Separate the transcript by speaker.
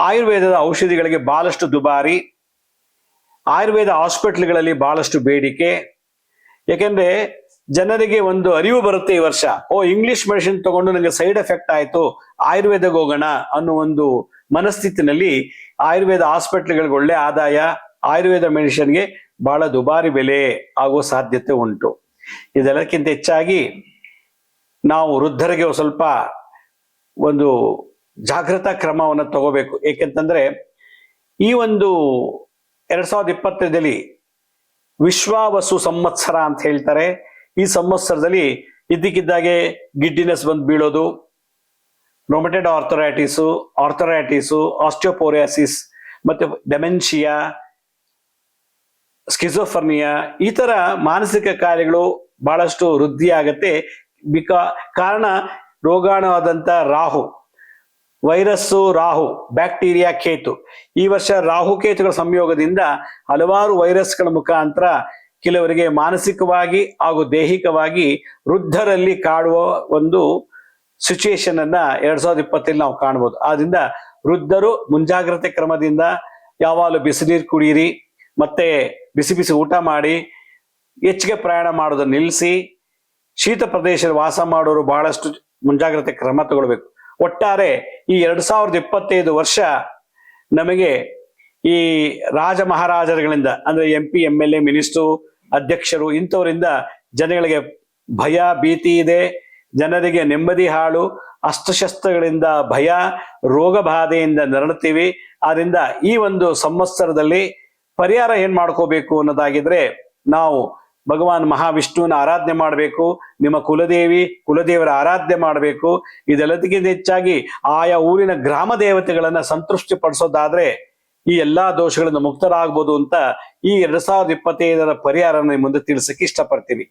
Speaker 1: ಆಯುರ್ವೇದದ ಔಷಧಿಗಳಿಗೆ ಬಹಳಷ್ಟು ದುಬಾರಿ, ಆಯುರ್ವೇದ ಹಾಸ್ಪಿಟ್ಲ್ಗಳಲ್ಲಿ ಬಹಳಷ್ಟು ಬೇಡಿಕೆ. ಯಾಕೆಂದ್ರೆ ಜನರಿಗೆ ಒಂದು ಅರಿವು ಬರುತ್ತೆ ಈ ವರ್ಷ, ಇಂಗ್ಲಿಷ್ ಮೆಡಿಸಿನ್ ತಗೊಂಡು ನನಗೆ ಸೈಡ್ ಎಫೆಕ್ಟ್ ಆಯ್ತು, ಆಯುರ್ವೇದಕ್ಕೆ ಹೋಗೋಣ ಅನ್ನೋ ಒಂದು ಮನಸ್ಥಿತಿನಲ್ಲಿ ಆಯುರ್ವೇದ ಹಾಸ್ಪಿಟ್ಲ್ಗಳಿಗೆ ಒಳ್ಳೆ ಆದಾಯ, ಆಯುರ್ವೇದ ಮೆಡಿಸಿನ್ಗೆ ಬಹಳ ದುಬಾರಿ ಬೆಲೆ ಆಗುವ ಸಾಧ್ಯತೆ ಉಂಟು. ಇದೆಲ್ಲಕ್ಕಿಂತ ಹೆಚ್ಚಾಗಿ ನಾವು ವೃದ್ಧರಿಗೆ ಸ್ವಲ್ಪ ಒಂದು ಜಾಗೃತಾ ಕ್ರಮವನ್ನು ತಗೋಬೇಕು. ಏಕೆಂತಂದ್ರೆ ಈ ಒಂದು 2025 ವಿಶ್ವಾವಸು ಸಂವತ್ಸರ ಅಂತ ಹೇಳ್ತಾರೆ. ಈ ಸಂವತ್ಸರದಲ್ಲಿ ಇದ್ದಕ್ಕಿದ್ದಾಗೆ ಗಿಡ್ಡಿನೆಸ್ ಬಂದು ಬೀಳೋದು, ರೊಮಟೆಡ್ ಆರ್ಥರೈಟಿಸು, ಆಸ್ಟಿಯೋಪೋರಿಯಾಸಿಸ್, ಮತ್ತೆ ಡೆಮೆನ್ಷಿಯಾ, ಸ್ಕಿಜೋಫರ್ನಿಯಾ, ಈ ತರ ಮಾನಸಿಕ ಕಾಯಿಲೆಗಳು ಬಹಳಷ್ಟು ವೃದ್ಧಿ ಆಗತ್ತೆ. ಕಾರಣ ರೋಗಾಣುವಾದಂತ ರಾಹು, ವೈರಸ್ಸು ರಾಹು, ಬ್ಯಾಕ್ಟೀರಿಯಾ ಕೇತು. ಈ ವರ್ಷ ರಾಹು ಕೇತುಗಳ ಸಂಯೋಗದಿಂದ ಹಲವಾರು ವೈರಸ್ಗಳ ಮುಖಾಂತರ ಕೆಲವರಿಗೆ ಮಾನಸಿಕವಾಗಿ ಹಾಗೂ ದೈಹಿಕವಾಗಿ ವೃದ್ಧರಲ್ಲಿ ಕಾಡುವ ಒಂದು ಸಿಚುಯೇಷನ್ ಅನ್ನ 2020 ನಾವು ಕಾಣಬಹುದು. ಆದ್ರಿಂದ ವೃದ್ಧರು ಮುಂಜಾಗ್ರತೆ ಕ್ರಮದಿಂದ ಯಾವಾಗಲೂ ಬಿಸಿನೀರು ಕುಡಿಯಿರಿ, ಮತ್ತೆ ಬಿಸಿ ಬಿಸಿ ಊಟ ಮಾಡಿ, ಹೆಚ್ಚಿಗೆ ಪ್ರಯಾಣ ಮಾಡೋದನ್ನ ನಿಲ್ಲಿಸಿ, ಶೀತ ಪ್ರದೇಶದ ವಾಸ ಮಾಡೋರು ಬಹಳಷ್ಟು ಮುಂಜಾಗ್ರತೆ ಕ್ರಮ ತಗೊಳ್ಬೇಕು. ಒಟ್ಟಾರೆ ಈ 2025 ವರ್ಷ ನಮಗೆ ಈ ರಾಜ ಮಹಾರಾಜರುಗಳಿಂದ ಅಂದ್ರೆ MP, MLA, ಮಿನಿಸ್ಟ್ರು, ಅಧ್ಯಕ್ಷರು ಇಂಥವರಿಂದ ಜನಗಳಿಗೆ ಭಯ ಭೀತಿ ಇದೆ, ಜನರಿಗೆ ನೆಮ್ಮದಿ ಹಾಳು, ಅಸ್ತ್ರಶಸ್ತ್ರಗಳಿಂದ ಭಯ, ರೋಗ ಬಾಧೆಯಿಂದ ನರಳುತ್ತೀವಿ. ಆದ್ರಿಂದ ಈ ಒಂದು ಸಂವತ್ಸರದಲ್ಲಿ ಪರಿಹಾರ ಏನ್ ಮಾಡ್ಕೋಬೇಕು ಅನ್ನೋದಾಗಿದ್ರೆ ನಾವು ಭಗವಾನ್ ಮಹಾವಿಷ್ಣುವಿನ ಆರಾಧನೆ ಮಾಡಬೇಕು, ನಿಮ್ಮ ಕುಲದೇವರ ಆರಾಧನೆ ಮಾಡಬೇಕು. ಇದೆಲ್ಲದಕ್ಕಿಂತ ಹೆಚ್ಚಾಗಿ ಆಯಾ ಊರಿನ ಗ್ರಾಮ ದೇವತೆಗಳನ್ನ ಸಂತೃಪ್ತಿ ಪಡಿಸೋದಾದ್ರೆ ಈ ಎಲ್ಲಾ ದೋಷಗಳಿಂದ ಮುಕ್ತರಾಗಬಹುದು ಅಂತ ಈ 2025 ಪರಿಹಾರನ ಮುಂದೆ ತಿಳಿಸಕ್ಕೆ ಇಷ್ಟಪಡ್ತೀನಿ.